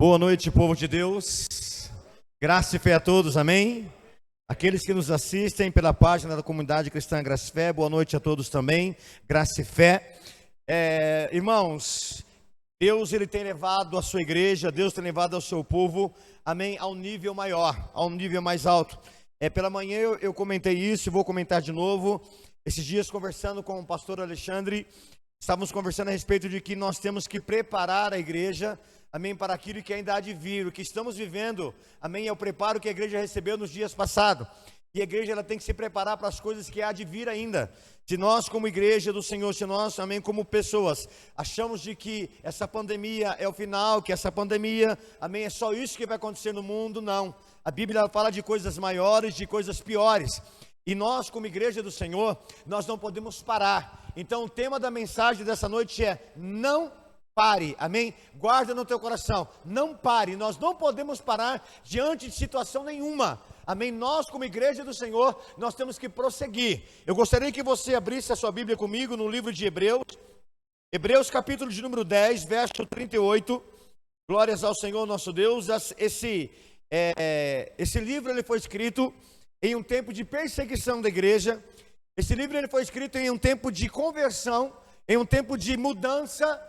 Boa noite, povo de Deus. Graça e fé a todos, amém? Aqueles que nos assistem pela página da comunidade cristã Graça e Fé, boa noite a todos também, graça e fé. Irmãos, Deus ele tem levado a sua igreja, Deus tem levado ao seu povo, amém, a um nível maior, a um nível mais alto. Pela manhã eu comentei isso e vou comentar de novo. Esses dias conversando com o pastor Alexandre, estávamos conversando a respeito de que nós temos que preparar a igreja, amém, para aquilo que ainda há de vir. O que estamos vivendo, amém, é o preparo que a igreja recebeu nos dias passados. E a igreja ela tem que se preparar para as coisas que há de vir ainda. Se nós como igreja do Senhor, se nós, amém, como pessoas, achamos de que essa pandemia é o final, que essa pandemia, amém, é só isso que vai acontecer no mundo, não. A Bíblia fala de coisas maiores, de coisas piores. E nós como igreja do Senhor, nós não podemos parar. Então o tema da mensagem dessa noite é: não pare, amém? Guarda no teu coração, não pare, nós não podemos parar diante de situação nenhuma, amém? Nós como igreja do Senhor, nós temos que prosseguir. Eu gostaria que você abrisse a sua Bíblia comigo no livro de Hebreus capítulo de número 10, verso 38, glórias ao Senhor nosso Deus. Esse livro ele foi escrito em um tempo de perseguição da igreja, esse livro ele foi escrito em um tempo de conversão, em um tempo de mudança,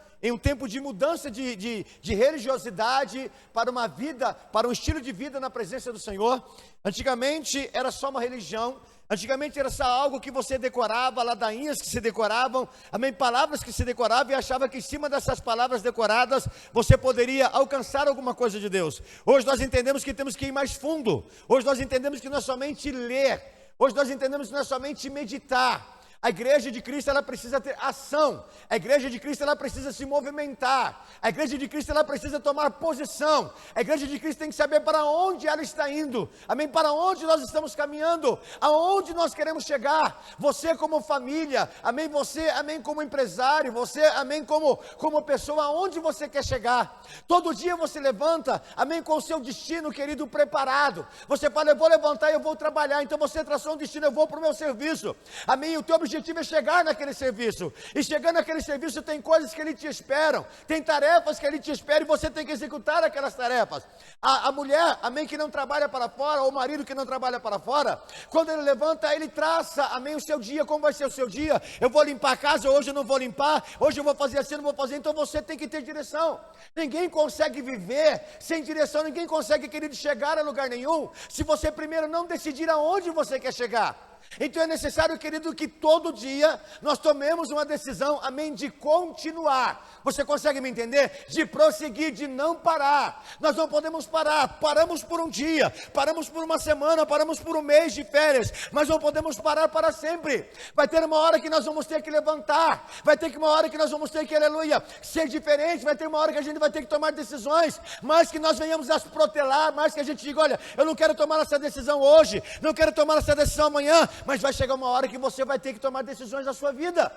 de religiosidade para uma vida, para um estilo de vida na presença do Senhor. Antigamente era só uma religião, antigamente era só algo que você decorava, ladainhas que se decoravam, amém, palavras que se decoravam, e achava que em cima dessas palavras decoradas você poderia alcançar alguma coisa de Deus. Hoje nós entendemos que temos que ir mais fundo, hoje nós entendemos que não é somente ler, hoje nós entendemos que não é somente meditar. A igreja de Cristo ela precisa ter ação, a igreja de Cristo ela precisa se movimentar, a igreja de Cristo ela precisa tomar posição, a igreja de Cristo tem que saber para onde ela está indo, amém, para onde nós estamos caminhando, aonde nós queremos chegar. Você como família, amém, você, amém, como empresário, você, amém, como pessoa, aonde você quer chegar. Todo dia você levanta, amém, com o seu destino, querido, preparado. Você fala: eu vou levantar, eu vou trabalhar. Então você traçou um destino: eu vou para o meu serviço, amém. O teu objetivo é chegar naquele serviço, e chegando naquele serviço tem coisas que ele te esperam, tem tarefas que ele te espera, e você tem que executar aquelas tarefas. A mulher, amém, que não trabalha para fora, ou o marido que não trabalha para fora, quando ele levanta, ele traça, amém, o seu dia. Como vai ser o seu dia? Eu vou limpar a casa, hoje eu não vou limpar, hoje eu vou fazer assim, não vou fazer. Então você tem que ter direção. Ninguém consegue viver sem direção, ninguém consegue, querido, chegar a lugar nenhum, se você primeiro não decidir aonde você quer chegar. Então é necessário, querido, que todo dia nós tomemos uma decisão, amém, de continuar. Você consegue me entender? De prosseguir, de não parar. Nós não podemos parar. Paramos por um dia, paramos por uma semana, paramos por um mês de férias, mas não podemos parar para sempre. Vai ter uma hora que nós vamos ter que levantar, vai ter uma hora que nós vamos ter que, aleluia, ser diferente. Vai ter uma hora que a gente vai ter que tomar decisões, mais que nós venhamos a protelar, mais que a gente diga: olha, eu não quero tomar essa decisão hoje, não quero tomar essa decisão amanhã, mas vai chegar uma hora que você vai ter que tomar decisões na sua vida.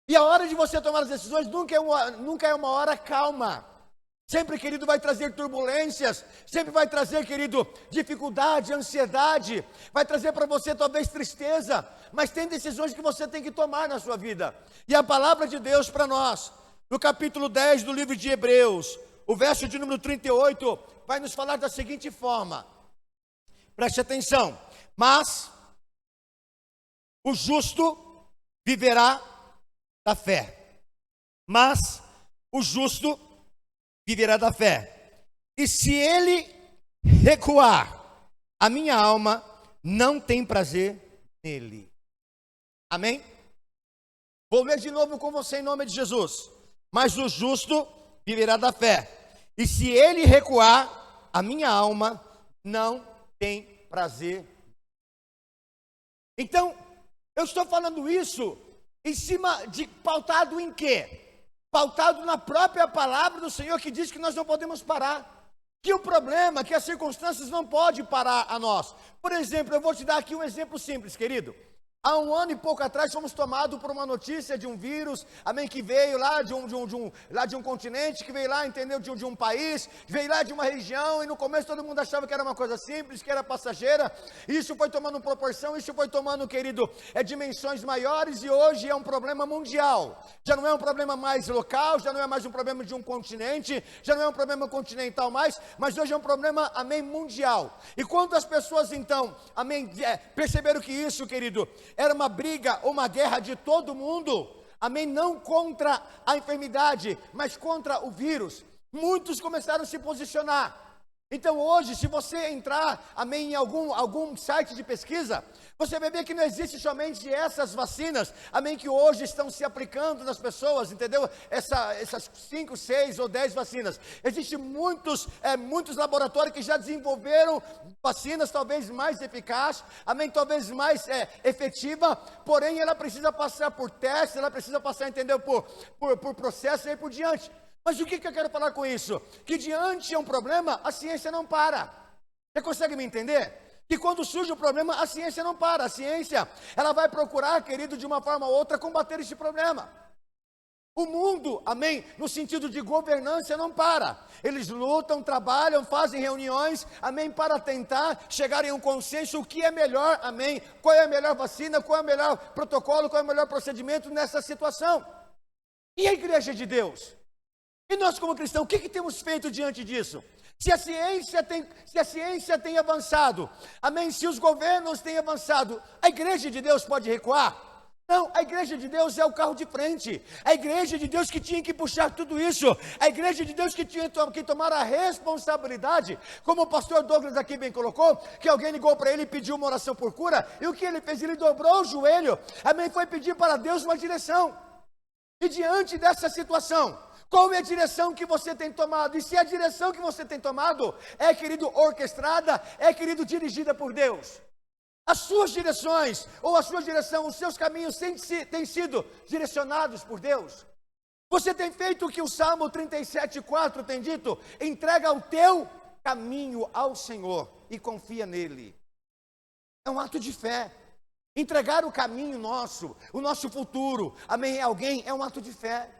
E a hora de você tomar as decisões nunca é uma hora calma. Sempre, querido, vai trazer turbulências, sempre vai trazer, querido, dificuldade, ansiedade, vai trazer para você talvez tristeza, mas tem decisões que você tem que tomar na sua vida. E a palavra de Deus para nós, no capítulo 10 do livro de Hebreus, o verso de número 38, vai nos falar da seguinte forma, preste atenção: mas o justo viverá da fé. Mas o justo viverá da fé. E se ele recuar, a minha alma não tem prazer nele. Amém? Vou ler de novo com você em nome de Jesus. Mas o justo viverá da fé. E se ele recuar, a minha alma não tem prazer. Então, eu estou falando isso em cima de, pautado em quê? Pautado na própria palavra do Senhor, que diz que nós não podemos parar. Que o problema, que as circunstâncias não podem parar a nós. Por exemplo, eu vou te dar aqui um exemplo simples, querido. Há um ano e pouco atrás fomos tomados por uma notícia de um vírus, amém, que veio lá de um continente, que veio lá, entendeu, de um país, veio lá de uma região, e no começo todo mundo achava que era uma coisa simples, que era passageira. Isso foi tomando proporção, isso foi tomando, querido, dimensões maiores, e hoje é um problema mundial. Já não é um problema mais local, já não é mais um problema de um continente, já não é um problema continental mais, mas hoje é um problema, amém, mundial. E quando as pessoas então, amém, perceberam que isso, querido, era uma briga, uma guerra de todo mundo, amém, não contra a enfermidade, mas contra o vírus, muitos começaram a se posicionar. Então hoje, se você entrar, amém, em algum site de pesquisa, você vai ver que não existe somente essas vacinas, amém, que hoje estão se aplicando nas pessoas, entendeu? Essas 5, 6 ou 10 vacinas. Existem muitos laboratórios que já desenvolveram vacinas talvez mais eficazes, amém, talvez mais efetiva, porém ela precisa passar por testes, ela precisa passar, entendeu, por processos e aí por diante. Mas o que eu quero falar com isso? Que diante de um problema, a ciência não para. Você consegue me entender? Que quando surge um problema, a ciência não para. A ciência, ela vai procurar, querido, de uma forma ou outra, combater esse problema. O mundo, amém, no sentido de governança, não para. Eles lutam, trabalham, fazem reuniões, amém, para tentar chegar em um consenso, o que é melhor, amém, qual é a melhor vacina, qual é o melhor protocolo, qual é o melhor procedimento nessa situação. E a igreja de Deus? E nós como cristãos, o que temos feito diante disso? Se a ciência tem avançado, amém, se os governos têm avançado, a igreja de Deus pode recuar? Não, a igreja de Deus é o carro de frente, a igreja de Deus que tinha que puxar tudo isso, a igreja de Deus que tinha que tomar a responsabilidade, como o pastor Douglas aqui bem colocou, que alguém ligou para ele e pediu uma oração por cura, e o que ele fez? Ele dobrou o joelho, amém, foi pedir para Deus uma direção. E diante dessa situação, qual é a direção que você tem tomado? E se a direção que você tem tomado é, querido, orquestrada, é, querido, dirigida por Deus? As suas direções, ou a sua direção, os seus caminhos têm sido direcionados por Deus? Você tem feito o que o Salmo 37:4 tem dito? Entrega o teu caminho ao Senhor e confia nele. É um ato de fé. Entregar o caminho nosso, o nosso futuro, amém, a alguém, é um ato de fé.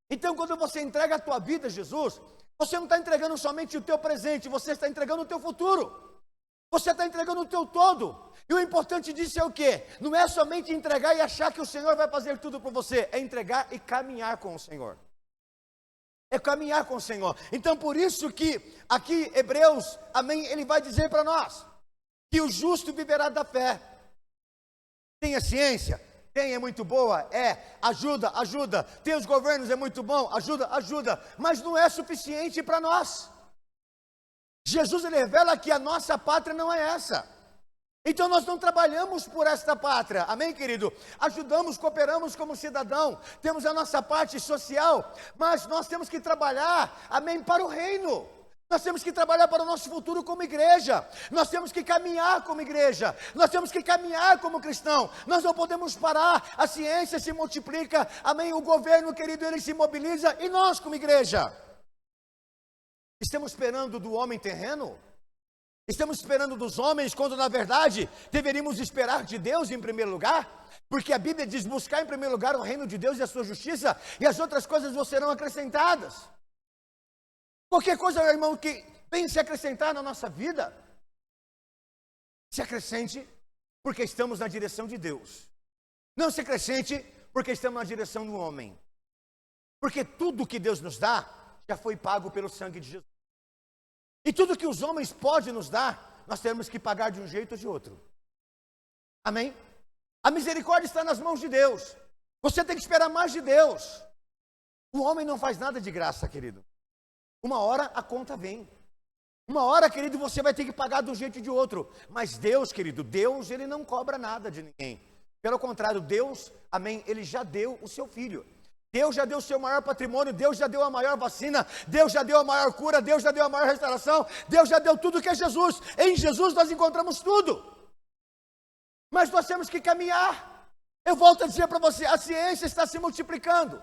Então, quando você entrega a tua vida a Jesus, você não está entregando somente o teu presente, você está entregando o teu futuro. Você está entregando o teu todo. E o importante disso é o quê? Não é somente entregar e achar que o Senhor vai fazer tudo por você, é entregar e caminhar com o Senhor. É caminhar com o Senhor. Então, por isso que aqui, Hebreus, amém, ele vai dizer para nós, que o justo viverá da fé. Tem a ciência? Tem, é muito boa, ajuda. Tem os governos, é muito bom, ajuda, mas não é suficiente para nós. Jesus, ele revela que a nossa pátria não é essa. Então nós não trabalhamos por esta pátria, amém, querido? Ajudamos, cooperamos como cidadão, temos a nossa parte social, mas nós temos que trabalhar, amém, para o reino. Nós temos que trabalhar para o nosso futuro como igreja, nós temos que caminhar como igreja, nós temos que caminhar como cristão, nós não podemos parar, a ciência se multiplica, amém, o governo, querido, ele se mobiliza, e nós como igreja, estamos esperando do homem terreno? Estamos esperando dos homens, quando na verdade, deveríamos esperar de Deus em primeiro lugar? Porque a Bíblia diz, buscar em primeiro lugar o reino de Deus e a sua justiça, e as outras coisas vos serão acrescentadas. Qualquer coisa, meu irmão, que venha se acrescentar na nossa vida, se acrescente porque estamos na direção de Deus. Não se acrescente porque estamos na direção do homem. Porque tudo que Deus nos dá, já foi pago pelo sangue de Jesus. E tudo que os homens podem nos dar, nós temos que pagar de um jeito ou de outro. Amém? A misericórdia está nas mãos de Deus. Você tem que esperar mais de Deus. O homem não faz nada de graça, querido. Uma hora a conta vem. Uma hora, querido, você vai ter que pagar de um jeito ou de outro. Mas Deus, querido, Deus, ele não cobra nada de ninguém. Pelo contrário, Deus, amém, ele já deu o seu filho. Deus já deu o seu maior patrimônio, Deus já deu a maior vacina, Deus já deu a maior cura, Deus já deu a maior restauração, Deus já deu tudo que é Jesus. Em Jesus nós encontramos tudo. Mas nós temos que caminhar. Eu volto a dizer para você, a ciência está se multiplicando.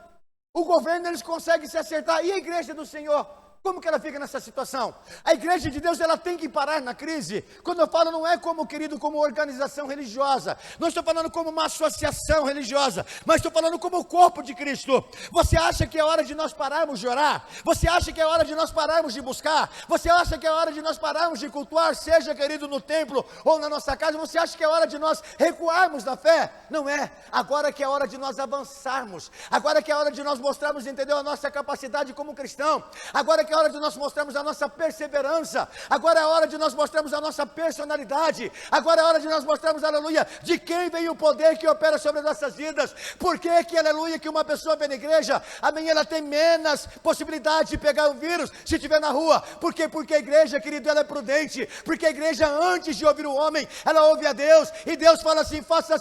O governo, eles conseguem se acertar. E a igreja do Senhor? Como que ela fica nessa situação? A igreja de Deus, ela tem que parar na crise. Quando eu falo, não é como, querido, como organização religiosa. Não estou falando como uma associação religiosa, mas estou falando como o corpo de Cristo. Você acha que é hora de nós pararmos de orar? Você acha que é hora de nós pararmos de buscar? Você acha que é hora de nós pararmos de cultuar, seja, querido, no templo ou na nossa casa? Você acha que é hora de nós recuarmos da fé? Não é. Agora que é hora de nós avançarmos. Agora que é hora de nós mostrarmos, entendeu, a nossa capacidade como cristão. Agora que é hora de nós mostrarmos a nossa perseverança. Agora é hora de nós mostrarmos a nossa personalidade. Agora é hora de nós mostrarmos, aleluia, de quem vem o poder que opera sobre as nossas vidas. Por que, aleluia, que uma pessoa vem na igreja, amém, ela tem menos possibilidade de pegar o vírus se estiver na rua? Por quê? Porque a igreja, querido, ela é prudente. Porque a igreja, antes de ouvir o homem, ela ouve a Deus. E Deus fala assim, faça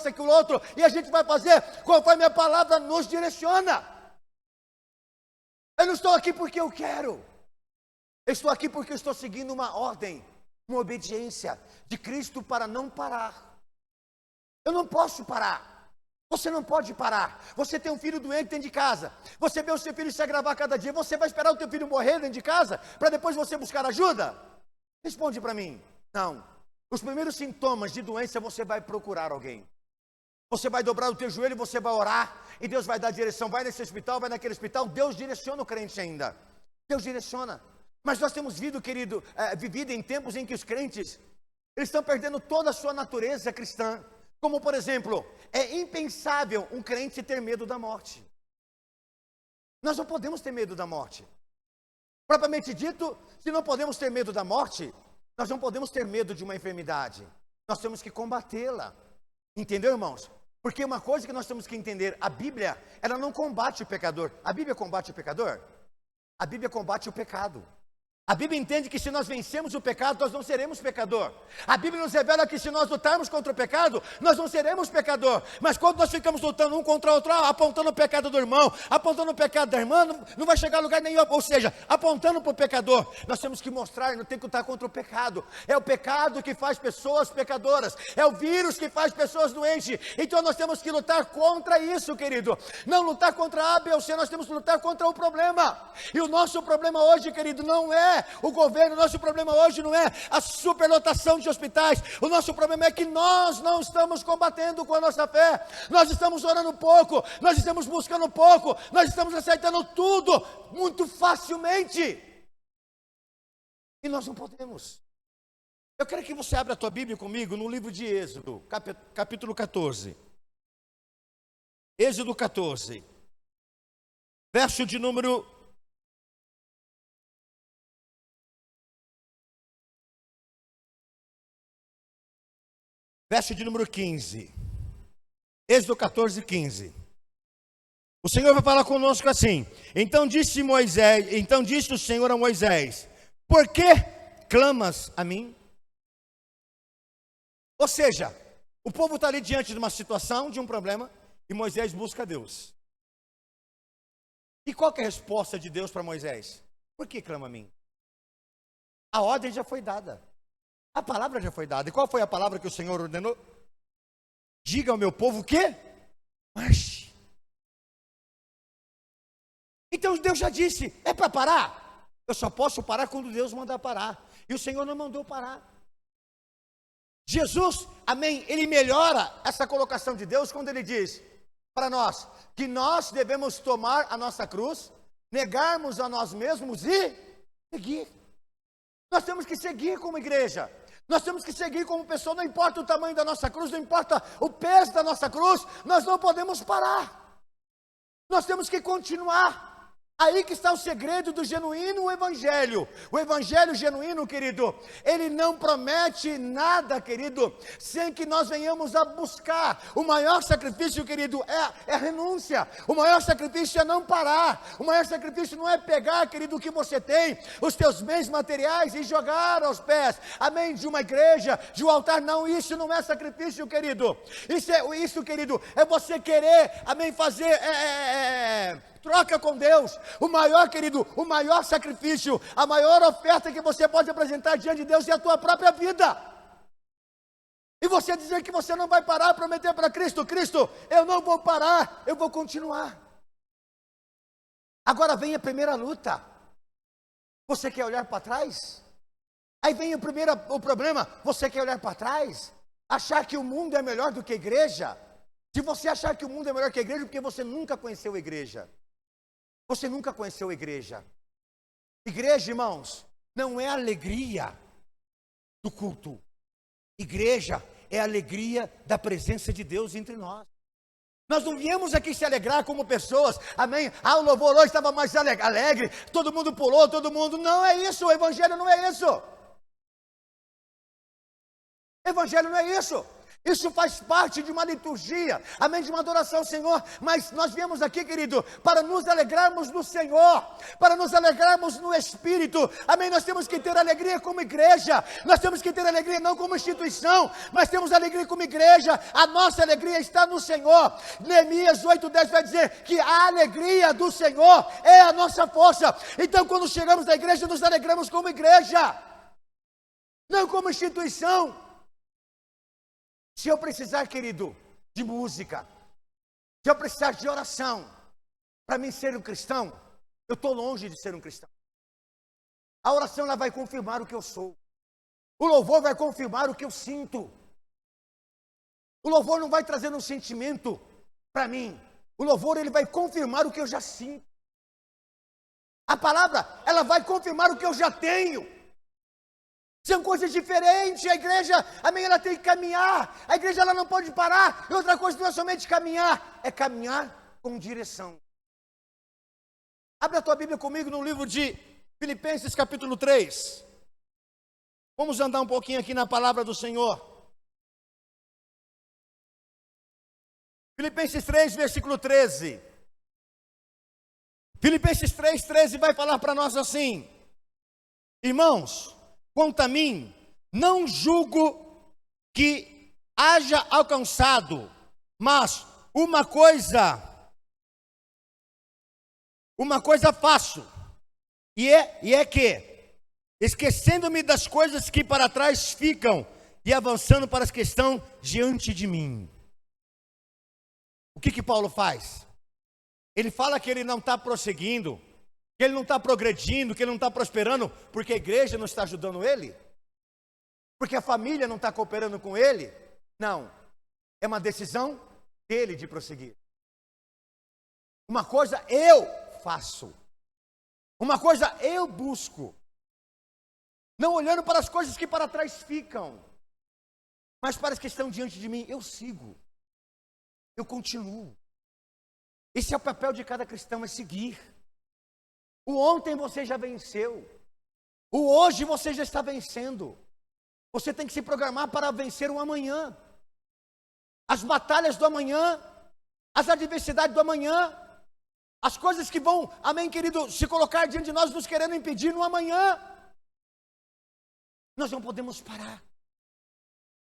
aquilo outro. E a gente vai fazer conforme a palavra nos direciona. Eu não estou aqui porque eu quero. Eu estou aqui porque eu estou seguindo uma ordem, uma obediência de Cristo para não parar. Eu não posso parar. Você não pode parar. Você tem um filho doente dentro de casa. Você vê o seu filho se agravar cada dia. Você vai esperar o teu filho morrer dentro de casa para depois você buscar ajuda? Responde para mim. Não. Os primeiros sintomas de doença, você vai procurar alguém. Você vai dobrar o teu joelho, você vai orar, e Deus vai dar direção. Vai nesse hospital, vai naquele hospital. Deus direciona o crente ainda. Deus direciona. Mas nós temos vivido em tempos em que os crentes, eles estão perdendo toda a sua natureza cristã. Como, por exemplo, é impensável um crente ter medo da morte. Nós não podemos ter medo da morte. Propriamente dito, se não podemos ter medo da morte, nós não podemos ter medo de uma enfermidade. Nós temos que combatê-la. Entendeu, irmãos? Porque uma coisa que nós temos que entender, a Bíblia, ela não combate o pecador. A Bíblia combate o pecador? A Bíblia combate o pecado. A Bíblia entende que se nós vencemos o pecado, nós não seremos pecador. A Bíblia nos revela que se nós lutarmos contra o pecado, nós não seremos pecador. Mas quando nós ficamos lutando um contra o outro, apontando o pecado do irmão, apontando o pecado da irmã, não vai chegar a lugar nenhum. Ou seja, apontando para o pecador. Nós temos que mostrar, não tem que lutar contra o pecado. É o pecado que faz pessoas pecadoras. É o vírus que faz pessoas doentes. Então nós temos que lutar contra isso, querido. Não lutar contra A, B ou C, nós temos que lutar contra o problema. E o nosso problema hoje, querido, não é o governo, o nosso problema hoje não é a superlotação de hospitais, o nosso problema é que nós não estamos combatendo com a nossa fé, nós estamos orando pouco, nós estamos buscando pouco, nós estamos aceitando tudo muito facilmente, e nós não podemos. Eu quero que você abra a tua Bíblia comigo no livro de Êxodo, capítulo 14, Êxodo 14, verso de número 15. Êxodo 14, 15. O Senhor vai falar conosco assim. Então disse o Senhor a Moisés: por que clamas a mim? Ou seja, o povo está ali diante de uma situação, de um problema, e Moisés busca Deus. E qual que é a resposta de Deus para Moisés? Por que clama a mim? A ordem já foi dada. A palavra já foi dada. E qual foi a palavra que o Senhor ordenou? Diga ao meu povo que marche. Então Deus já disse, é para parar? Eu só posso parar quando Deus mandar parar. E o Senhor não mandou parar. Jesus, amém, ele melhora essa colocação de Deus quando ele diz para nós que nós devemos tomar a nossa cruz, negarmos a nós mesmos e seguir. Nós temos que seguir como igreja. Nós temos que seguir como pessoa, não importa o tamanho da nossa cruz, não importa o peso da nossa cruz, nós não podemos parar. Nós temos que continuar. Aí que está o segredo do genuíno evangelho. O evangelho genuíno, querido, ele não promete nada, querido, sem que nós venhamos a buscar. O maior sacrifício, querido, é a renúncia. O maior sacrifício é não parar. O maior sacrifício não é pegar, querido, o que você tem, os teus bens materiais e jogar aos pés, amém, de uma igreja, de um altar. Não, isso não é sacrifício, querido. Isso, querido, é você querer, amém, fazer troca com Deus. O maior, querido, o maior sacrifício, a maior oferta que você pode apresentar diante de Deus é a tua própria vida. E você dizer que você não vai parar, prometer para Cristo, eu não vou parar, eu vou continuar. Agora vem a primeira luta. Você quer olhar para trás? Aí vem o problema, você quer olhar para trás? Achar que o mundo é melhor do que a igreja? Se você achar que o mundo é melhor que a igreja, porque você nunca conheceu a igreja. Você nunca conheceu a igreja. Igreja, irmãos, não é a alegria do culto. Igreja é a alegria da presença de Deus entre nós. Nós não viemos aqui se alegrar como pessoas, amém? O louvor hoje estava mais alegre, todo mundo pulou, todo mundo... Não é isso, o evangelho não é isso. Evangelho não é isso. Isso faz parte de uma liturgia, amém, de uma adoração ao Senhor. Mas nós viemos aqui, querido, para nos alegrarmos no Senhor, para nos alegrarmos no Espírito, amém. Nós temos que ter alegria como igreja, nós temos que ter alegria não como instituição, mas temos alegria como igreja. A nossa alegria está no Senhor. Neemias 8:10 vai dizer que a alegria do Senhor é a nossa força. Então, quando chegamos na igreja, nos alegramos como igreja, não como instituição. Se eu precisar, querido, de música, se eu precisar de oração, para mim ser um cristão, eu estou longe de ser um cristão. A oração ela vai confirmar o que eu sou. O louvor vai confirmar o que eu sinto. O louvor não vai trazer um sentimento para mim. O louvor ele vai confirmar o que eu já sinto. A palavra, ela vai confirmar o que eu já tenho. São coisas diferentes. A igreja, amém, ela tem que caminhar. A igreja ela não pode parar. E outra coisa não é somente caminhar, é caminhar com direção. Abre a tua Bíblia comigo no livro de Filipenses capítulo 3. Vamos andar um pouquinho aqui na palavra do Senhor. Filipenses 3, versículo 13. Filipenses 3, 13 vai falar para nós assim: irmãos, quanto a mim, não julgo que haja alcançado, mas uma coisa faço, e é que, esquecendo-me das coisas que para trás ficam, e avançando para as que estão diante de mim. O que Paulo faz? Ele fala que ele não está prosseguindo, que ele não está progredindo, que ele não está prosperando, porque a igreja não está ajudando ele? Porque a família não está cooperando com ele? Não, é uma decisão dele de prosseguir. Uma coisa eu faço, uma coisa eu busco, não olhando para as coisas que para trás ficam, mas para as que estão diante de mim, eu sigo, eu continuo. Esse é o papel de cada cristão, é seguir. O ontem você já venceu. O hoje você já está vencendo. Você tem que se programar para vencer o amanhã. As batalhas do amanhã, as adversidades do amanhã, as coisas que vão, amém, querido, se colocar diante de nós, nos querendo impedir no amanhã. Nós não podemos parar.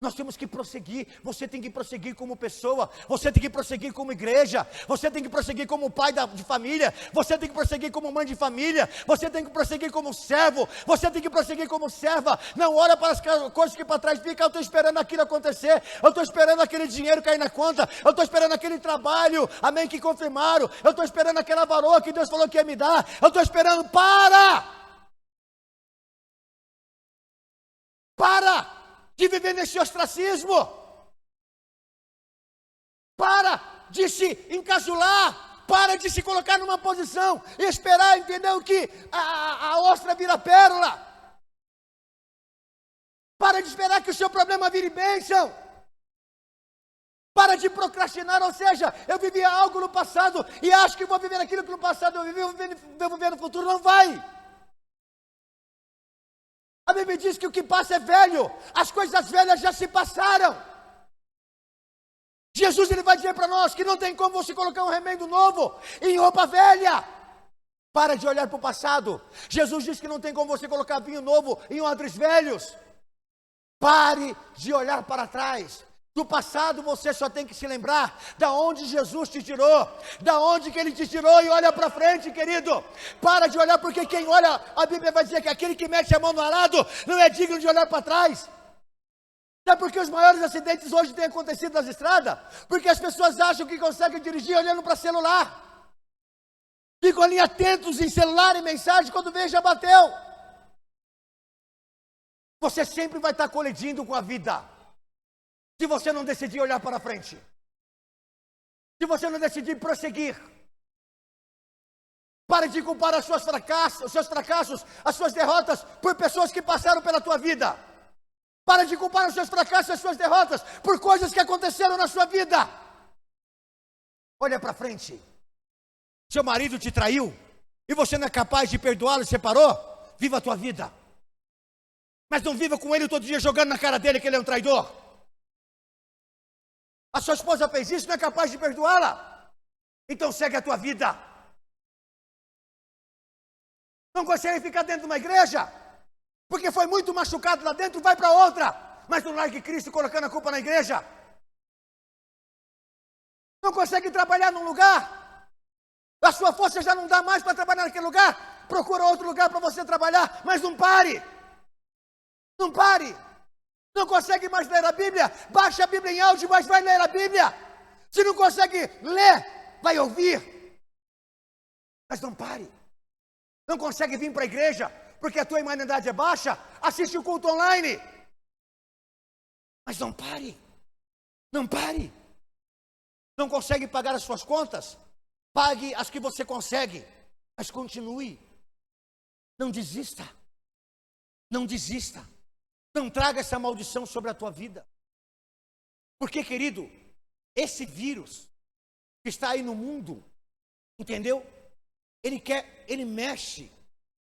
Nós temos que prosseguir. Você tem que prosseguir como pessoa, você tem que prosseguir como igreja, você tem que prosseguir como pai de família, você tem que prosseguir como mãe de família, você tem que prosseguir como servo, você tem que prosseguir como serva. Não olha para as coisas que para trás ficam. Eu estou esperando aquilo acontecer, eu estou esperando aquele dinheiro cair na conta, eu estou esperando aquele trabalho, amém, que confirmaram, eu estou esperando aquela varoa que Deus falou que ia me dar, eu estou esperando. Para de viver nesse ostracismo. Para de se encasular. Para de se colocar numa posição e esperar, entendeu, que a ostra vira pérola. Para de esperar que o seu problema vire bênção. Para de procrastinar, ou seja, eu vivia algo no passado e acho que vou viver aquilo que no passado eu vivi, eu vou viver no futuro. Não vai. A Bíblia diz que o que passa é velho, as coisas velhas já se passaram. Jesus ele vai dizer para nós que não tem como você colocar um remendo novo em roupa velha. Para de olhar para o passado. Jesus diz que não tem como você colocar vinho novo em odres velhos. Pare de olhar para trás. Do passado você só tem que se lembrar da onde Jesus te tirou, da onde que Ele te tirou, e olha para frente, querido. Para de olhar, porque quem olha, a Bíblia vai dizer que aquele que mete a mão no arado não é digno de olhar para trás. Sabe por que os maiores acidentes hoje têm acontecido nas estradas? Porque as pessoas acham que conseguem dirigir olhando para celular. Ficam ali atentos em celular e mensagem, quando vem já bateu. Você sempre vai estar colidindo com a vida, se você não decidir olhar para frente, se você não decidir prosseguir. Pare de culpar os seus fracassos, as suas derrotas, por pessoas que passaram pela tua vida. Pare de culpar os seus fracassos, as suas derrotas, por coisas que aconteceram na sua vida. Olha para frente. Seu marido te traiu e você não é capaz de perdoá-lo e separou? Viva a tua vida. Mas não viva com ele todo dia jogando na cara dele que ele é um traidor. A sua esposa fez isso, não é capaz de perdoá-la? Então segue a tua vida. Não consegue ficar dentro de uma igreja, porque foi muito machucado lá dentro, vai para outra. Mas não largue Cristo colocando a culpa na igreja. Não consegue trabalhar num lugar, a sua força já não dá mais para trabalhar naquele lugar. Procura outro lugar para você trabalhar, mas não pare. Não pare. Não consegue mais ler a Bíblia? Baixa a Bíblia em áudio, mas vai ler a Bíblia. Se não consegue ler, vai ouvir. Mas não pare. Não consegue vir para a igreja, porque a tua imunidade é baixa? Assiste o culto online. Mas não pare. Não pare. Não consegue pagar as suas contas? Pague as que você consegue. Mas continue. Não desista. Não desista. Não traga essa maldição sobre a tua vida. Porque, querido, esse vírus que está aí no mundo, entendeu? Ele mexe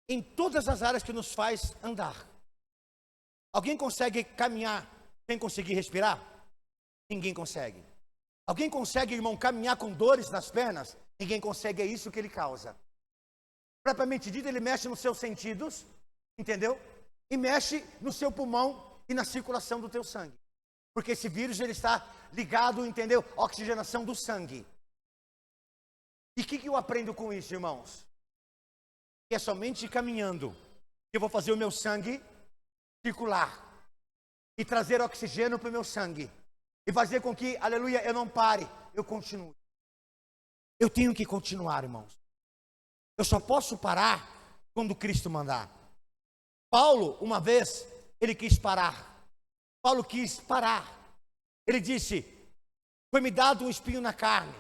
em todas as áreas que nos faz andar. Alguém consegue caminhar sem conseguir respirar? Ninguém consegue. Alguém consegue, irmão, caminhar com dores nas pernas? Ninguém consegue, é isso que ele causa. Propriamente dito, ele mexe nos seus sentidos, entendeu? E mexe no seu pulmão e na circulação do teu sangue. Porque esse vírus, ele está ligado, entendeu? À oxigenação do sangue. E o que eu aprendo com isso, irmãos? Que é somente caminhando que eu vou fazer o meu sangue circular e trazer oxigênio para o meu sangue e fazer com que, aleluia, eu não pare, eu continue. Eu tenho que continuar, irmãos. Eu só posso parar quando Cristo mandar. Paulo, uma vez, ele quis parar. Paulo quis parar. Ele disse: foi-me dado um espinho na carne,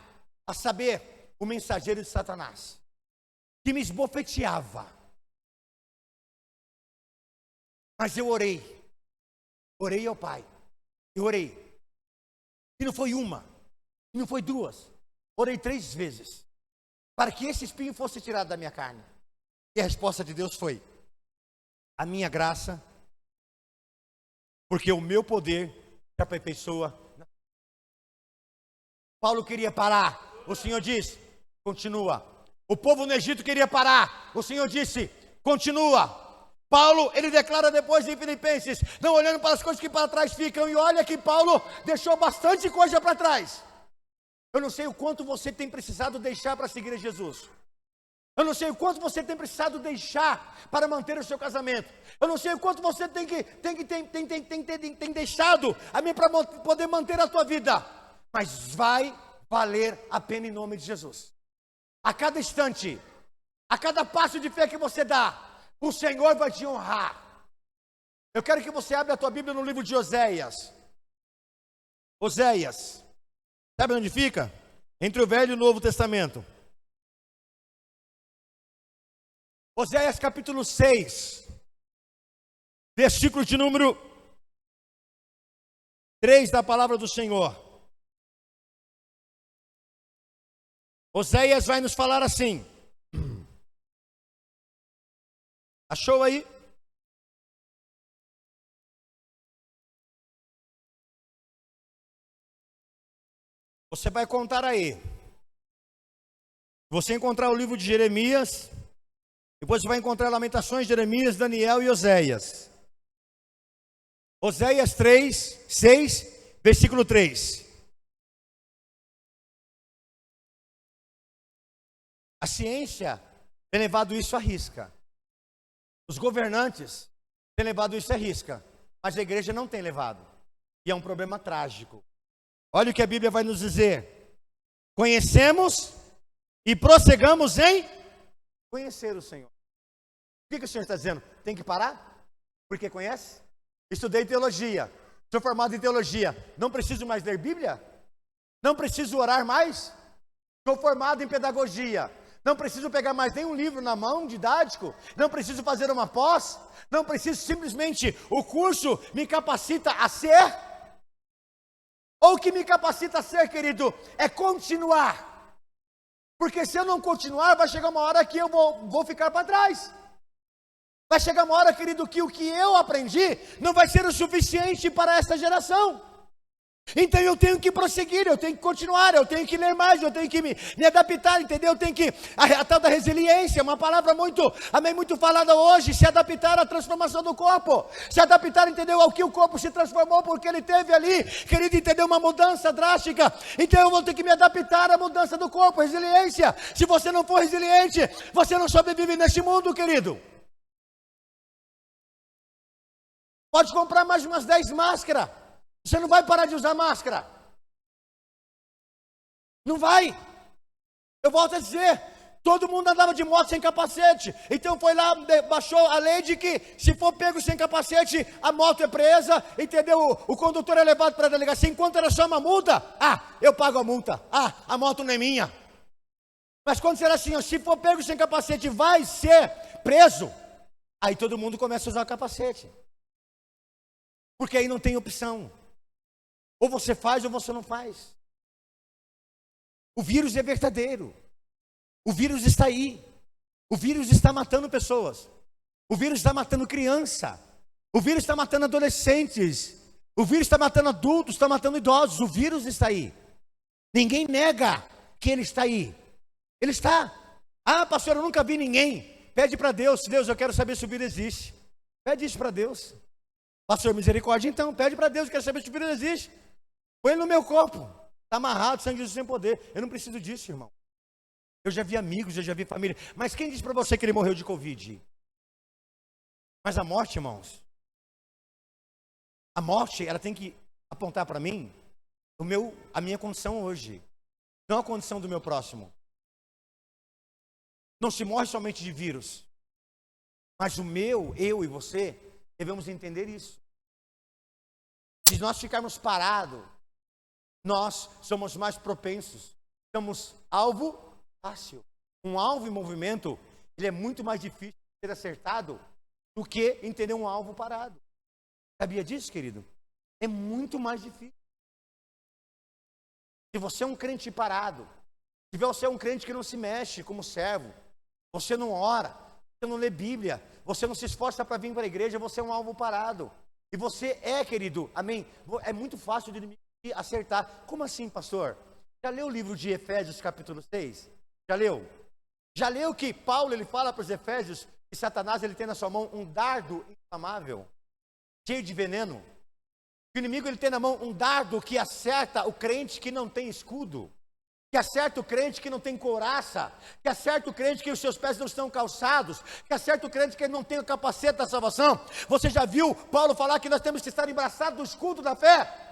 a saber, o mensageiro de Satanás, que me esbofeteava. Mas eu orei ao Pai, eu orei. E não foi uma, e não foi duas, orei 3 vezes, para que esse espinho fosse tirado da minha carne. E a resposta de Deus foi: a minha graça, porque o meu poder se aperfeiçoa. Paulo queria parar, o Senhor disse: continua. O povo no Egito queria parar, o Senhor disse: continua. Paulo, ele declara depois em Filipenses, não olhando para as coisas que para trás ficam, e olha que Paulo deixou bastante coisa para trás. Eu não sei o quanto você tem precisado deixar para seguir a Jesus. Eu não sei o quanto você tem precisado deixar para manter o seu casamento. Eu não sei o quanto você tem deixado a mim para poder manter a tua vida. Mas vai valer a pena em nome de Jesus. A cada instante, a cada passo de fé que você dá, o Senhor vai te honrar. Eu quero que você abra a tua Bíblia no livro de Oséias. Oséias. Sabe onde fica? Entre o Velho e o Novo Testamento. Oséias capítulo 6, versículo de número 3 da palavra do Senhor. Oséias vai nos falar assim. Achou aí? Você vai contar aí. Você encontrar o livro de Jeremias, depois você vai encontrar Lamentações, Jeremias, Daniel e Oséias. Oséias 6, versículo 3. A ciência tem levado isso à risca. Os governantes têm levado isso à risca. Mas a igreja não tem levado. E é um problema trágico. Olha o que a Bíblia vai nos dizer. Conhecemos e prossigamos em conhecer o Senhor. O que o Senhor está dizendo? Tem que parar? Porque conhece? estudei teologia, sou formado em teologia, não preciso mais ler Bíblia? Não preciso orar mais? Sou formado em pedagogia, não preciso pegar mais nenhum livro na mão, didático? Não preciso fazer uma pós? Não preciso, simplesmente o curso me capacita a ser? Ou o que me capacita a ser, querido, é continuar. Porque se eu não continuar, vai chegar uma hora que eu vou ficar para trás. Vai chegar uma hora, querido, que o que eu aprendi não vai ser o suficiente para esta geração. Então eu tenho que prosseguir, eu tenho que continuar, eu tenho que ler mais, eu tenho que me adaptar, entendeu? Eu tenho que, a tal da resiliência, uma palavra muito falada hoje, se adaptar à transformação do corpo, se adaptar, entendeu? Ao que o corpo se transformou, porque ele teve ali, querido, entendeu? Uma mudança drástica, então eu vou ter que me adaptar à mudança do corpo, resiliência. Se você não for resiliente, você não sobrevive neste mundo, querido. Pode comprar mais umas 10 máscaras, você não vai parar de usar máscara. Não vai. Eu volto a dizer, todo mundo andava de moto sem capacete. Então foi lá, baixou a lei de que se for pego sem capacete, a moto é presa, entendeu? O condutor é levado para a delegacia. Enquanto era só uma multa, eu pago a multa. A moto não é minha. Mas quando será assim, se for pego sem capacete, vai ser preso. Aí todo mundo começa a usar capacete. Porque aí não tem opção. Ou você faz ou você não faz. O vírus é verdadeiro. O vírus está aí. O vírus está matando pessoas. O vírus está matando criança. O vírus está matando adolescentes. O vírus está matando adultos, está matando idosos. O vírus está aí. Ninguém nega que ele está aí. Ele está. Pastor, eu nunca vi ninguém. Pede para Deus. Deus, eu quero saber se o vírus existe. Pede isso para Deus. Pastor, misericórdia então. Pede para Deus, eu quero saber se o vírus existe. Põe no meu corpo, está amarrado, sangue de Jesus sem poder. Eu não preciso disso, irmão. Eu já vi amigos, eu já vi família. Mas quem disse para você que ele morreu de Covid? Mas a morte, irmãos, a morte, ela tem que apontar para mim a minha condição hoje, não a condição do meu próximo. Não se morre somente de vírus, mas eu e você, devemos entender isso. Se nós ficarmos parados, nós somos mais propensos, somos alvo fácil. Um alvo em movimento, ele é muito mais difícil de ser acertado do que entender um alvo parado. Sabia disso, querido? É muito mais difícil. Se você é um crente parado, se você é um crente que não se mexe como servo, você não ora, você não lê Bíblia, você não se esforça para vir para a igreja, você é um alvo parado. E você querido, amém? É muito fácil de acertar. Como assim, pastor? Já leu o livro de Efésios capítulo 6? Já leu? Já leu que Paulo ele fala para os Efésios que Satanás ele tem na sua mão um dardo inflamável, cheio de veneno? Que o inimigo ele tem na mão um dardo que acerta o crente que não tem escudo, que acerta o crente que não tem couraça, que acerta o crente que os seus pés não estão calçados, que acerta o crente que não tem o capacete da salvação. Você já viu Paulo falar que nós temos que estar embraçados do escudo da fé?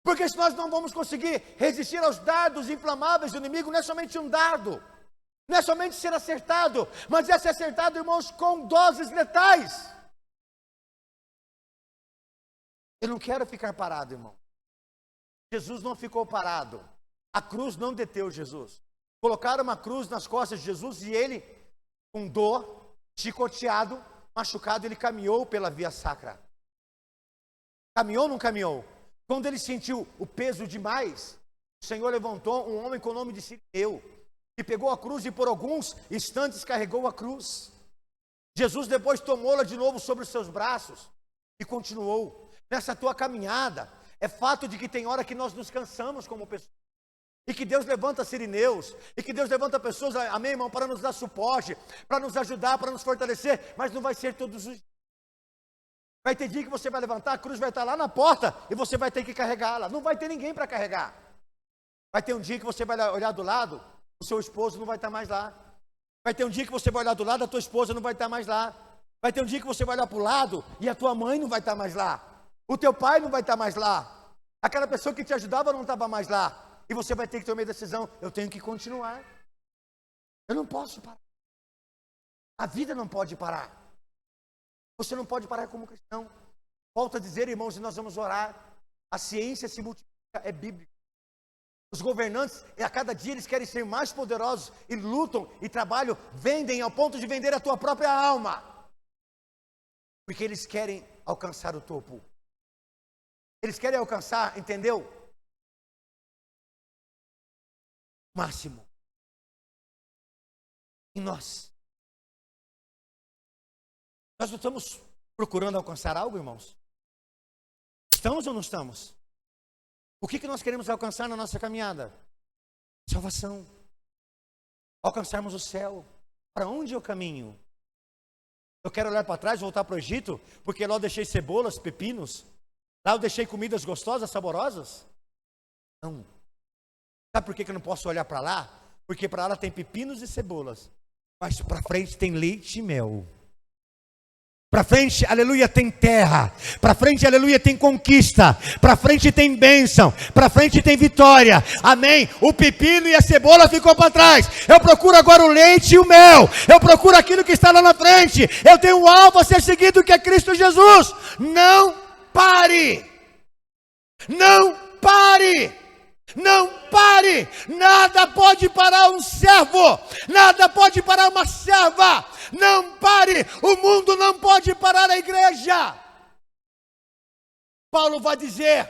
Porque se nós não vamos conseguir resistir aos dardos inflamáveis do inimigo, não é somente um dardo, não é somente ser acertado, mas é ser acertado, irmãos, com doses letais. Eu não quero ficar parado, irmão. Jesus não ficou parado. A cruz não deteu Jesus. Colocaram uma cruz nas costas de Jesus e ele, com dor, chicoteado, machucado, ele caminhou pela via sacra. Caminhou ou não caminhou? Quando ele sentiu o peso demais, o Senhor levantou um homem com o nome de Sirineu, que pegou a cruz e por alguns instantes carregou a cruz. Jesus depois tomou-la de novo sobre os seus braços e continuou. Nessa tua caminhada, é fato de que tem hora que nós nos cansamos como pessoas. E que Deus levanta sirineus, e que Deus levanta pessoas, amém, irmão, para nos dar suporte, para nos ajudar, para nos fortalecer, mas não vai ser todos os dias. Vai ter dia que você vai levantar, a cruz vai estar lá na porta, e você vai ter que carregá-la, não vai ter ninguém para carregar. Vai ter um dia que você vai olhar do lado, o seu esposo não vai estar mais lá. Vai ter um dia que você vai olhar do lado, a tua esposa não vai estar mais lá. Vai ter um dia que você vai olhar para o lado, e a tua mãe não vai estar mais lá. O teu pai não vai estar mais lá. Aquela pessoa que te ajudava não estava mais lá. E você vai ter que tomar a decisão, eu tenho que continuar. Eu não posso parar. A vida não pode parar. Você não pode parar como cristão. Volto a dizer, irmãos, e nós vamos orar. A ciência se multiplica, é bíblico. Os governantes, a cada dia eles querem ser mais poderosos e lutam e trabalham, vendem ao ponto de vender a tua própria alma. Porque eles querem alcançar o topo. Eles querem alcançar, entendeu? O máximo. E nós não estamos procurando alcançar algo, irmãos? Estamos ou não estamos? O que nós queremos alcançar na nossa caminhada? Salvação. Alcançarmos o céu. Para onde eu caminho? Eu quero olhar para trás, voltar para o Egito, porque lá eu deixei cebolas, pepinos. Lá eu deixei comidas gostosas, saborosas? Não. Sabe por que eu não posso olhar para lá? Porque para lá tem pepinos e cebolas. Mas para frente tem leite e mel. Para frente, aleluia, tem terra. Para frente, aleluia, tem conquista. Para frente tem bênção. Para frente tem vitória. Amém? O pepino e a cebola ficou para trás. Eu procuro agora o leite e o mel. Eu procuro aquilo que está lá na frente. Eu tenho um alvo a ser seguido, que é Cristo Jesus. Não pare. Não pare. Não pare, nada pode parar um servo, nada pode parar uma serva, não pare, o mundo não pode parar a igreja. Paulo vai dizer,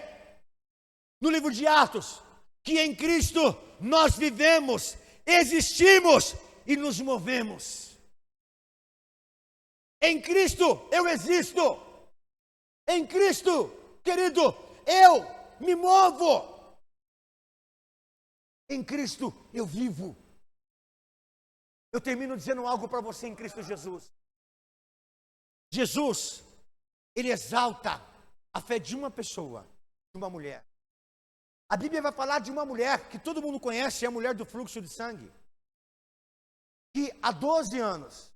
no livro de Atos, que em Cristo nós vivemos, existimos e nos movemos. Em Cristo eu existo, em Cristo, querido, eu me movo. Em Cristo eu vivo. Eu termino dizendo algo para você em Cristo Jesus. Jesus, Ele exalta a fé de uma pessoa, de uma mulher. A Bíblia vai falar de uma mulher que todo mundo conhece, é a mulher do fluxo de sangue. Que há 12 anos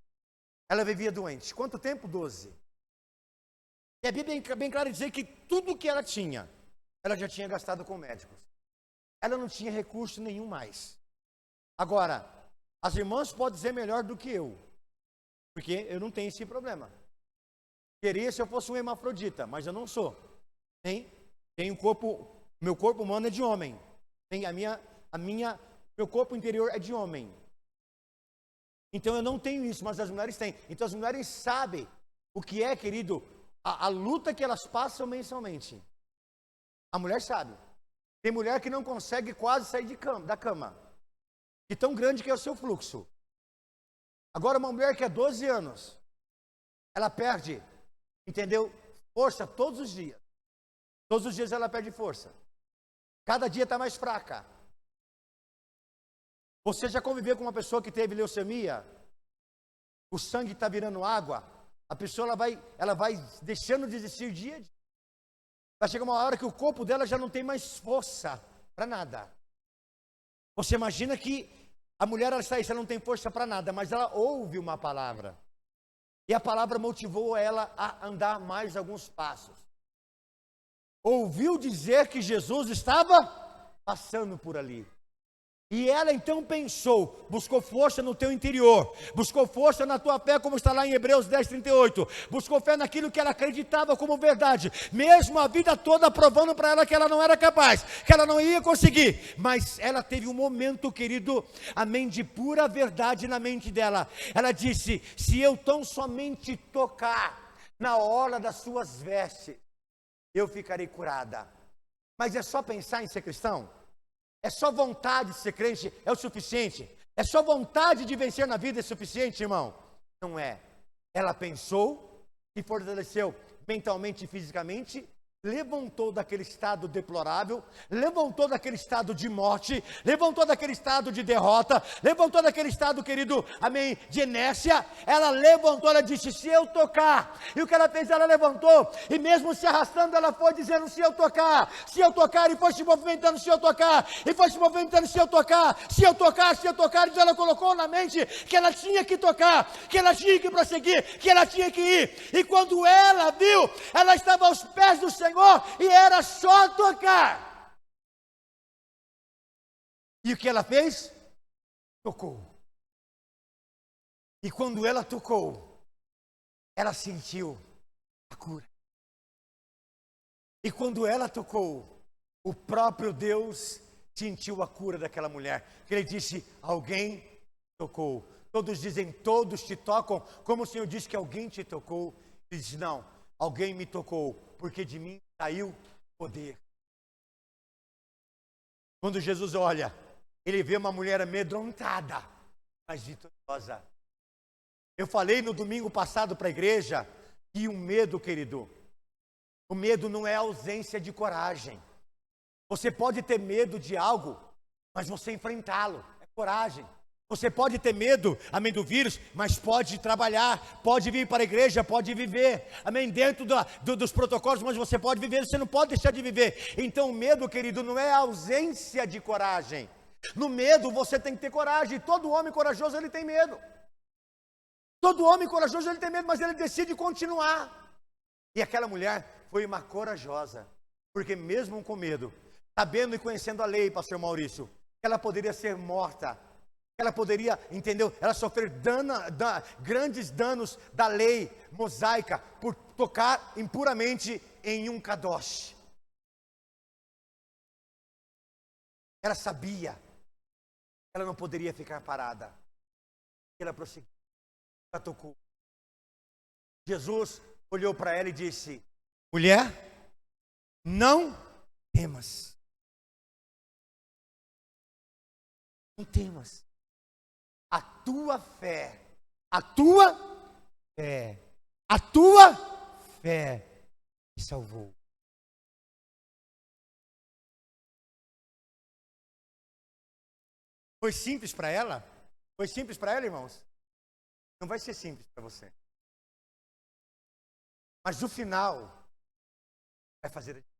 ela vivia doente. Quanto tempo? 12. E a Bíblia é bem clara em dizer que tudo que ela tinha, ela já tinha gastado com médicos. Ela não tinha recurso nenhum mais. Agora, as irmãs podem dizer melhor do que eu, porque eu não tenho esse problema. Queria se eu fosse um hermafrodita, mas eu não sou. Tenho corpo, meu corpo humano é de homem. Meu corpo interior é de homem. Então eu não tenho isso, mas as mulheres têm. Então as mulheres sabem o que é, querido, a luta que elas passam mensalmente. A mulher sabe. Tem mulher que não consegue quase sair da cama. E tão grande que é o seu fluxo. Agora uma mulher que é 12 anos, ela perde, entendeu? Força todos os dias. Todos os dias ela perde força. Cada dia está mais fraca. Você já conviveu com uma pessoa que teve leucemia? O sangue está virando água. A pessoa ela vai deixando de existir dia a dia. Vai chegar uma hora que o corpo dela já não tem mais força para nada. Você imagina que a mulher, ela não tem força para nada, mas ela ouve uma palavra. E a palavra motivou ela a andar mais alguns passos. Ouviu dizer que Jesus estava passando por ali. E ela então pensou, buscou força no teu interior, buscou força na tua fé, como está lá em Hebreus 10:38, buscou fé naquilo que ela acreditava como verdade, mesmo a vida toda provando para ela que ela não era capaz, que ela não ia conseguir, mas ela teve um momento, querido, amém, de pura verdade na mente dela. Ela disse: se eu tão somente tocar na orla das suas vestes, eu ficarei curada. Mas é só pensar em ser cristão? É só vontade de ser crente é o suficiente? É só vontade de vencer na vida é suficiente, irmão? Não é. Ela pensou e fortaleceu mentalmente e fisicamente, levantou daquele estado deplorável, levantou daquele estado de morte, levantou daquele estado de derrota, levantou daquele estado, querido, amém, de inércia. Ela levantou, ela disse: se eu tocar. E o que ela fez? Ela levantou, e mesmo se arrastando, ela foi dizendo: se eu tocar, e foi se movimentando, se eu tocar, e foi se movimentando, se eu tocar, se eu tocar, se eu tocar. Então ela colocou na mente que ela tinha que tocar, que ela tinha que prosseguir, que ela tinha que ir. E quando ela viu, ela estava aos pés do Senhor, e era só tocar. E o que ela fez? Tocou. E quando ela tocou, ela sentiu a cura. E quando ela tocou, o próprio Deus sentiu a cura daquela mulher. Que ele disse, alguém tocou. Todos dizem, todos te tocam, como o Senhor disse que alguém te tocou. Ele disse, não, alguém me tocou, porque de mim saiu poder. Quando Jesus olha, ele vê uma mulher amedrontada, mas vitoriosa. Eu falei no domingo passado para a igreja que o medo, querido, o medo não é ausência de coragem. Você pode ter medo de algo, mas você enfrentá-lo, é coragem. Você pode ter medo, amém, do vírus, mas pode trabalhar, pode vir para a igreja, pode viver, amém, dentro dos protocolos, mas você pode viver, você não pode deixar de viver. Então o medo, querido, não é ausência de coragem. No medo você tem que ter coragem. Todo homem corajoso, ele tem medo. Todo homem corajoso, ele tem medo, mas ele decide continuar. E aquela mulher foi uma corajosa, porque mesmo com medo, sabendo e conhecendo a lei, pastor Maurício, ela poderia ser morta, ela poderia, entendeu? Ela sofrer grandes danos da lei mosaica por tocar impuramente em um kadosh. Ela sabia que ela não poderia ficar parada. Ela prosseguiu, ela tocou. Jesus olhou para ela e disse, mulher, não temas. Não temas. A tua fé te salvou. Foi simples para ela? Foi simples para ela, irmãos? Não vai ser simples para você. Mas no final, vai fazer a diferença.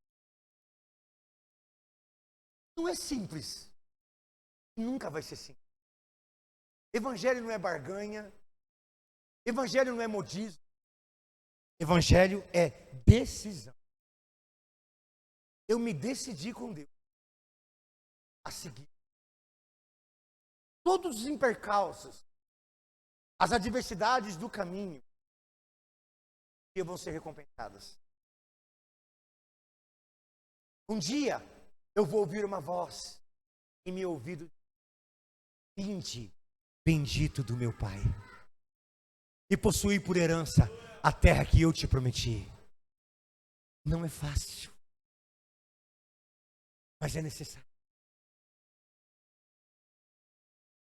Não é simples. Nunca vai ser simples. Evangelho não é barganha. Evangelho não é modismo. Evangelho é decisão. Eu me decidi com Deus a seguir. Todos os percalços, as adversidades do caminho, vão ser recompensadas. Um dia, eu vou ouvir uma voz em meu ouvido: vinde, bendito do meu Pai, e possuí por herança a terra que eu te prometi. Não é fácil, mas é necessário.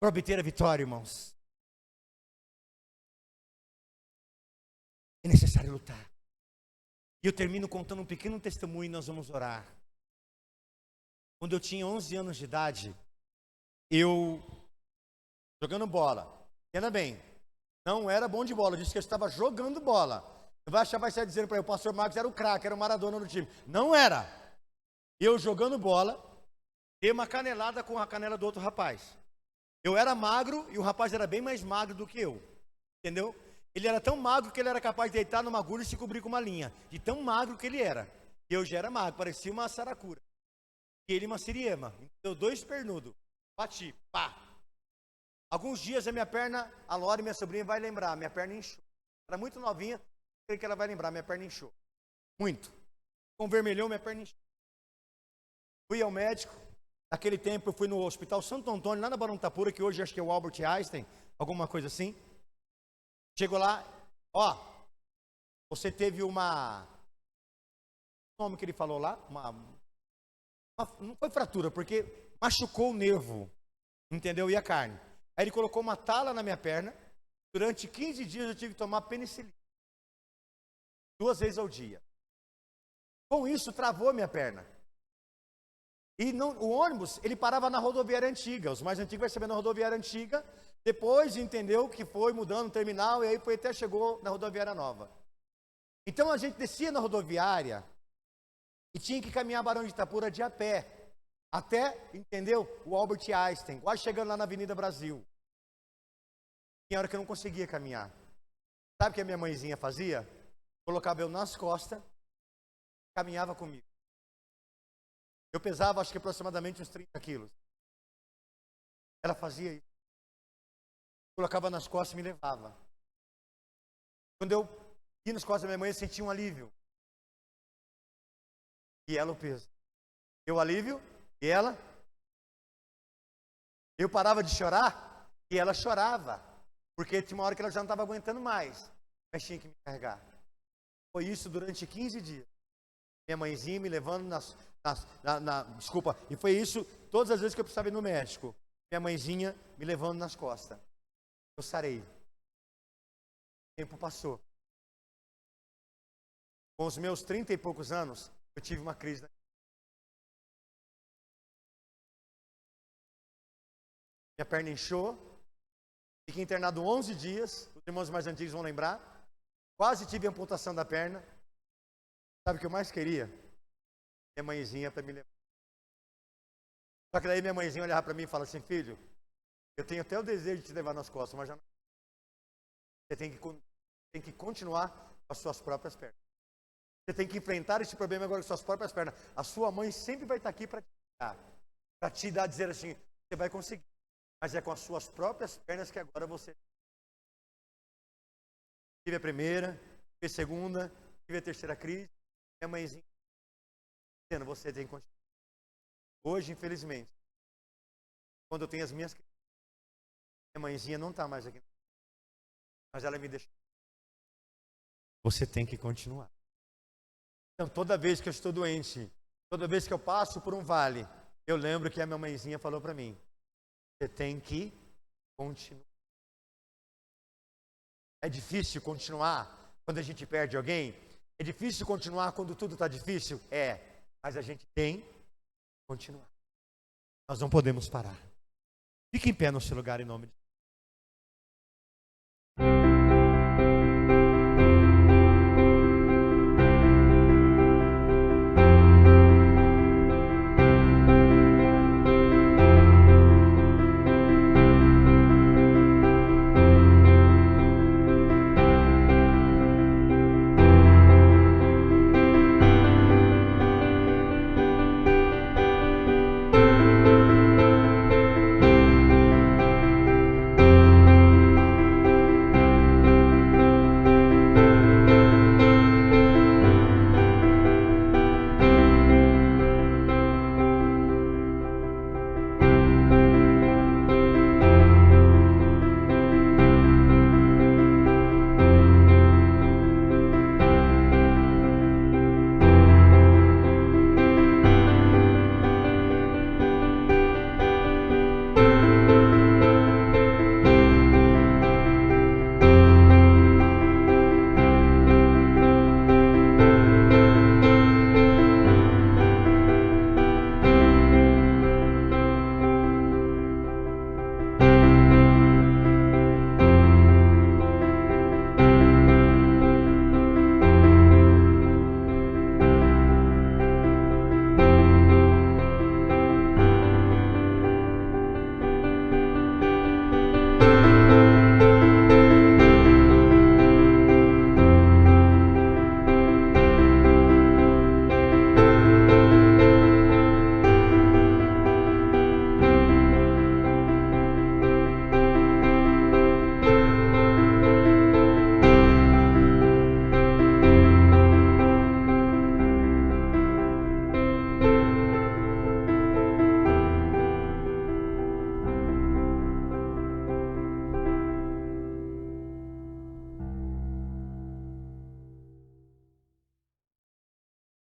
Para obter a vitória, irmãos, é necessário lutar. E eu termino contando um pequeno testemunho e nós vamos orar. Quando eu tinha 11 anos de idade, eu, jogando bola, entenda bem, não era bom de bola, eu disse que eu estava jogando bola. Você vai achar, vai sair dizendo para ele, o pastor Marcos era o craque, era o Maradona do time. Não era. Eu jogando bola, dei uma canelada com a canela do outro rapaz. Eu era magro e o rapaz era bem mais magro do que eu, entendeu? Ele era tão magro que ele era capaz de deitar numa agulha e se cobrir com uma linha. De tão magro que ele era. Eu já era magro, parecia uma saracura. E ele uma siriema. Deu 2 pernudos. Bati, pá. Alguns dias a minha perna, a Lore, minha sobrinha, vai lembrar, minha perna inchou. Era muito novinha, creio que ela vai lembrar, minha perna inchou. Muito. Com vermelhão, minha perna inchou. Fui ao médico. Naquele tempo eu fui no Hospital Santo Antônio, lá na Barão Tapura, que hoje acho que é o Albert Einstein, alguma coisa assim. Chegou lá, ó, você teve uma, o nome que ele falou lá, não foi fratura, porque machucou o nervo, entendeu? E a carne. Aí ele colocou uma tala na minha perna, durante 15 dias eu tive que tomar penicilina, 2 vezes ao dia. Com isso, travou a minha perna. E o ônibus, ele parava na rodoviária antiga, os mais antigos vai saber na rodoviária antiga, depois entendeu que foi mudando o terminal, e aí foi até chegou na rodoviária nova. Então a gente descia na rodoviária, e tinha que caminhar Barão de Itapura de a pé, até, entendeu, o Albert Einstein, quase chegando lá na Avenida Brasil. Tinha hora que eu não conseguia caminhar. Sabe o que a minha mãezinha fazia? Colocava eu nas costas, caminhava comigo. Eu pesava, acho que aproximadamente uns 30 quilos. Ela fazia isso. Colocava nas costas e me levava. Quando eu ia nas costas da minha mãe, eu sentia um alívio. e ela o peso. Eu alívio e ela. Eu parava de chorar e ela chorava, porque tinha uma hora que ela já não estava aguentando mais, mas tinha que me carregar. Foi isso durante 15 dias. Minha mãezinha me levando desculpa, e foi isso todas as vezes que eu precisava ir no médico. Minha mãezinha me levando nas costas. Eu sarei. O tempo passou. Com os meus 30 e poucos anos, eu tive uma crise. Minha perna inchou. Fiquei internado 11 dias. Os irmãos mais antigos vão lembrar. Quase tive amputação da perna. Sabe o que eu mais queria? Minha mãezinha para me levar. Só que daí minha mãezinha olhava para mim e falava assim: filho, eu tenho até o desejo de te levar nas costas, mas já não. Você tem que continuar com as suas próprias pernas. Você tem que enfrentar esse problema agora com as suas próprias pernas. A sua mãe sempre vai estar aqui para te dar, dizer assim: você vai conseguir. Mas é com as suas próprias pernas que agora você. Tive a primeira, tive a segunda, tive a terceira crise. Minha mãezinha dizendo: você tem que continuar. Hoje, infelizmente, quando eu tenho as minhas crises, minha mãezinha não está mais aqui. Mas ela me deixou. Você tem que continuar. Então, toda vez que eu estou doente, toda vez que eu passo por um vale, eu lembro que a minha mãezinha falou para mim: você tem que continuar. É difícil continuar quando a gente perde alguém? É difícil continuar quando tudo está difícil? É, mas a gente tem que continuar. Nós não podemos parar. Fique em pé no seu lugar em nome de Deus.